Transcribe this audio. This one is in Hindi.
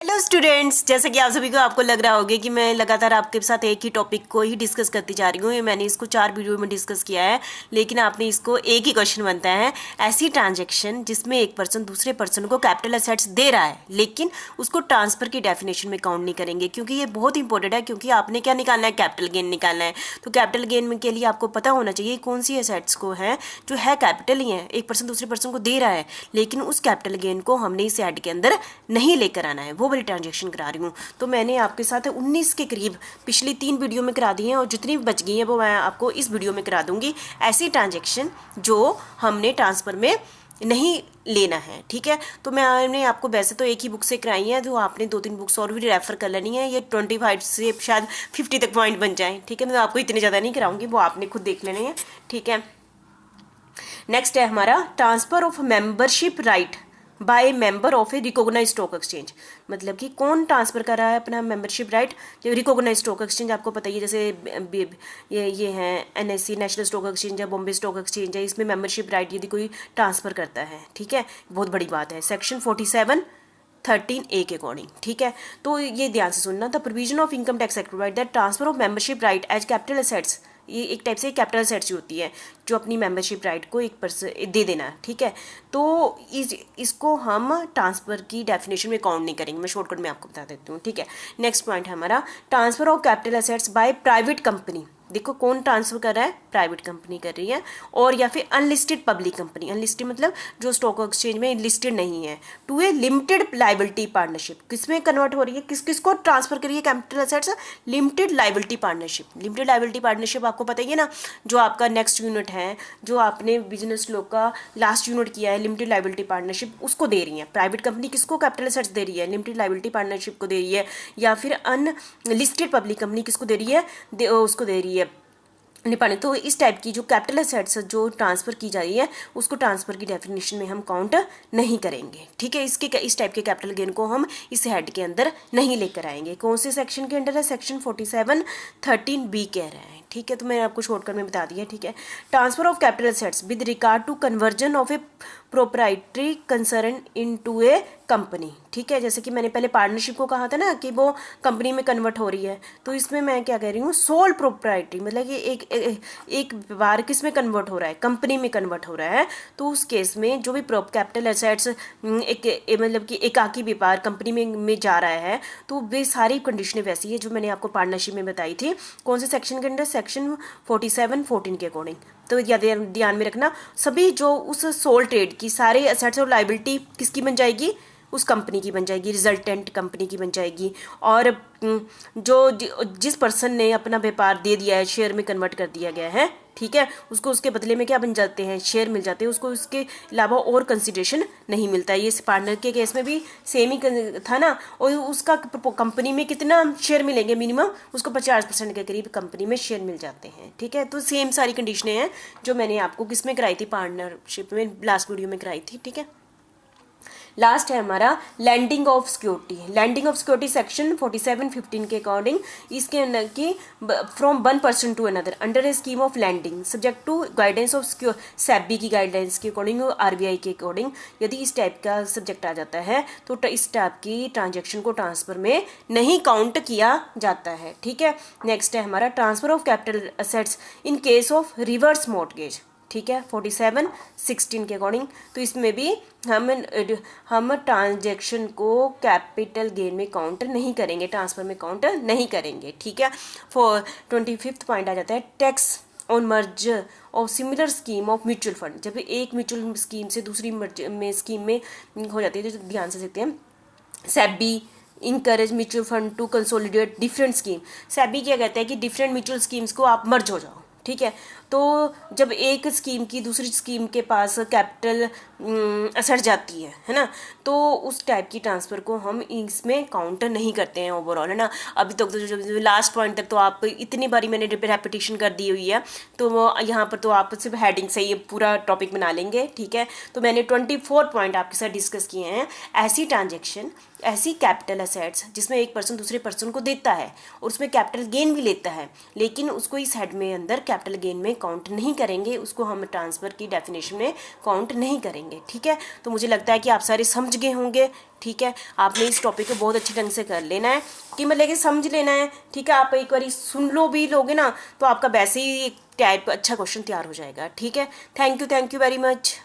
हेलो स्टूडेंट्स, जैसा कि आप सभी को आपको लग रहा होगा कि मैं लगातार आपके साथ एक ही टॉपिक को ही डिस्कस करती जा रही हूँ। ये मैंने इसको 4 वीडियो में डिस्कस किया है, लेकिन आपने इसको एक ही क्वेश्चन बनता है। ऐसी ट्रांजैक्शन जिसमें एक पर्सन दूसरे पर्सन को कैपिटल असेट्स दे रहा है, लेकिन उसको ट्रांसफर की डेफिनेशन में काउंट नहीं करेंगे, क्योंकि ये बहुत इंपॉर्टेंट है। क्योंकि आपने क्या निकालना है? कैपिटल गेन निकालना है। तो कैपिटल गेन के लिए आपको पता होना चाहिए कौन सी असेट्स को है जो है कैपिटल ही है, एक पर्सन दूसरे पर्सन को दे रहा है, लेकिन उस कैपिटल गेन को हमने इस हेड के अंदर नहीं लेकर आना है। वो वाली ट्रांजेक्शन करा रही हूँ। तो मैंने आपके साथ 19 के करीब पिछली 3 वीडियो में करा दी हैं, और जितनी भी बच गई हैं वो मैं आपको इस वीडियो में करा दूंगी। ऐसी ट्रांजेक्शन जो हमने ट्रांसफर में नहीं लेना है, ठीक है। तो मैंने आपको वैसे तो एक ही बुक से कराई है, तो आपने 2-3 बुक्स और भी रेफर कर लेनी है। ये 25 से शायद 50 तक पॉइंट बन जाए, ठीक है। मैं आपको इतने ज़्यादा नहीं कराऊंगी, वो आपने खुद देख लेने हैं, ठीक है। नेक्स्ट है हमारा transfer of membership right by member of a recognised stock exchange. मतलब कि कौन ट्रांसफर कर रहा है अपना मेंबरशिप राइट? जो रिकॉग्नाइज्ड स्टॉक एक्सचेंज आपको पता ही है, जैसे ये है एनएससी, नेशनल स्टॉक एक्सचेंज है, बॉम्बे स्टॉक एक्सचेंज है। इसमें मेंबरशिप राइट यदि कोई ट्रांसफर करता है, ठीक है, बहुत बड़ी बात है। सेक्शन 47(13)(a) के अकॉर्डिंग, ठीक है। तो ये ध्यान से सुनना। The provision of income tax act provide that transfer of membership right as capital assets, ये एक टाइप से कैपिटल असेट्स होती है जो अपनी मेंबरशिप राइट को एक पर्सन दे देना, ठीक है। तो इसको हम ट्रांसफर की डेफिनेशन में काउंट नहीं करेंगे। मैं शॉर्टकट में आपको बता देती हूँ, ठीक है। नेक्स्ट पॉइंट है हमारा transfer of capital assets by private company. देखो कौन ट्रांसफर कर रहा है? प्राइवेट कंपनी कर रही है, और या फिर अनलिस्टेड पब्लिक कंपनी। अनलिस्टेड मतलब जो स्टॉक एक्सचेंज में लिस्टेड नहीं है। To a limited liability partnership, किसमें कन्वर्ट हो रही है? किसको ट्रांसफर करिए capital assets? Limited liability partnership. Limited liability partnership आपको पता ही है ना, जो आपका नेक्स्ट यूनिट है, जो आपने बिजनेस लॉ का लास्ट यूनिट किया है, लिमिटेड लाइबिलिटी पार्टनरशिप, उसको दे रही है प्राइवेट कंपनी। किसको कैपिटल असेट्स दे रही है? लिमिटेड लाइबिलिटी पार्टनरशिप को दे रही है। या फिर अनलिस्टेड पब्लिक कंपनी किसको दे रही है? उसको दे रही है निपाने। तो इस टाइप की जो कैपिटल असेट्स जो ट्रांसफर की जा रही है, उसको ट्रांसफर की डेफिनेशन में हम काउंट नहीं करेंगे, ठीक है। इस टाइप के कैपिटल गेन को हम इस हेड के अंदर नहीं लेकर आएंगे। कौन से सेक्शन के अंडर है? सेक्शन 47(13)(b) कह रहा है, ठीक है। तो मैंने आपको शॉर्टकट में बता दिया, ठीक है। Transfer of capital assets with regard to conversion of a proprietary concern into a company, ठीक है। जैसे कि मैंने पहले पार्टनरशिप को कहा था ना कि वो कंपनी में कन्वर्ट हो रही है, तो इसमें मैं क्या कह रही हूँ? सोल प्रोप्राइटरी, मतलब कि एक बार किस में कन्वर्ट हो रहा है? कंपनी में कन्वर्ट हो रहा है। तो उस केस में जो भी कैपिटल असेट्स मतलब कि एकाकी व्यापार कंपनी में जा रहा है, तो वे सारी कंडीशनें वैसी है जो मैंने आपको पार्टनरशिप में बताई थी। कौन से सेक्शन के अंदर? सेक्शन 47(14) के अकॉर्डिंग। तो ध्यान में रखना, सभी जो उस सोल ट्रेड की सारे असेट्स और लाइबिलिटी किसकी बन जाएगी? उस कंपनी की बन जाएगी, रिजल्टेंट कंपनी की बन जाएगी। और जिस पर्सन ने अपना व्यापार दे दिया है, शेयर में कन्वर्ट कर दिया गया है, ठीक है, उसको उसके बदले में क्या बन जाते हैं? शेयर मिल जाते हैं उसको। उसके अलावा और कंसिडरेशन नहीं मिलता है। ये पार्टनर के केस में भी सेम ही था ना। और उसका कंपनी में कितना शेयर मिलेंगे? मिनिमम उसको 50% के करीब कंपनी में शेयर मिल जाते हैं, ठीक है। तो सेम सारी कंडीशनें हैं जो मैंने आपको किस में कराई थी? पार्टनरशिप में, लास्ट वीडियो में कराई थी, ठीक है। लास्ट है हमारा lending of security. Lending of security section 47(15) के अकॉर्डिंग, इसके अंदर की from one person to another under a scheme of lending subject to guidance of SEBI की गाइडेंस के अकॉर्डिंग और आरबीआई के अकॉर्डिंग, यदि इस टाइप का सब्जेक्ट आ जाता है तो इस टाइप की ट्रांजेक्शन को ट्रांसफर में नहीं काउंट किया जाता है, ठीक है। नेक्स्ट है हमारा transfer of capital assets in case of reverse mortgage, ठीक है, 47(16) के अकॉर्डिंग। तो इसमें भी हम ट्रांजेक्शन को कैपिटल गेन में काउंट नहीं करेंगे, ट्रांसफर में काउंट नहीं करेंगे, ठीक है। 25th पॉइंट आ जाता है tax on merger of similar scheme of mutual fund. जब एक म्यूचुअल स्कीम से दूसरी स्कीम में हो जाती है, तो ध्यान से देखते हैं। SEBI encourage mutual fund to consolidate different scheme. SEBI क्या कहता है कि डिफरेंट म्यूचुअल स्कीम्स को आप मर्ज हो जाओ, ठीक है। तो जब एक स्कीम की दूसरी स्कीम के पास कैपिटल असर जाती है ना, तो उस टाइप की ट्रांसफ़र को हम इसमें काउंट नहीं करते हैं ओवरऑल, है ना। अभी तक तो जो लास्ट पॉइंट तक तो आप इतनी बारी मैंने रेपिटेशन कर दी हुई है, तो यहाँ पर तो आप सिर्फ हेडिंग से ये पूरा टॉपिक बना लेंगे, ठीक है। तो मैंने 24 पॉइंट आपके साथ डिस्कस किए हैं। ऐसी ट्रांजेक्शन, ऐसी कैपिटल असेट्स जिसमें एक पर्सन दूसरे पर्सन को देता है और उसमें कैपिटल गेन भी लेता है, लेकिन उसको इस हेड में अंदर कैपिटल गेन में काउंट नहीं करेंगे, उसको हम ट्रांसफ़र की डेफिनेशन में काउंट नहीं करेंगे। ठीक है, तो मुझे लगता है कि आप सारे समझ गए होंगे। ठीक है, आपने इस टॉपिक को बहुत अच्छे ढंग से कर लेना है कि मतलब कि समझ लेना है। ठीक है, आप एक बार सुन लो भी लोगे ना तो आपका वैसे ही एक टाइप अच्छा क्वेश्चन तैयार हो जाएगा। ठीक है, थैंक यू वेरी मच।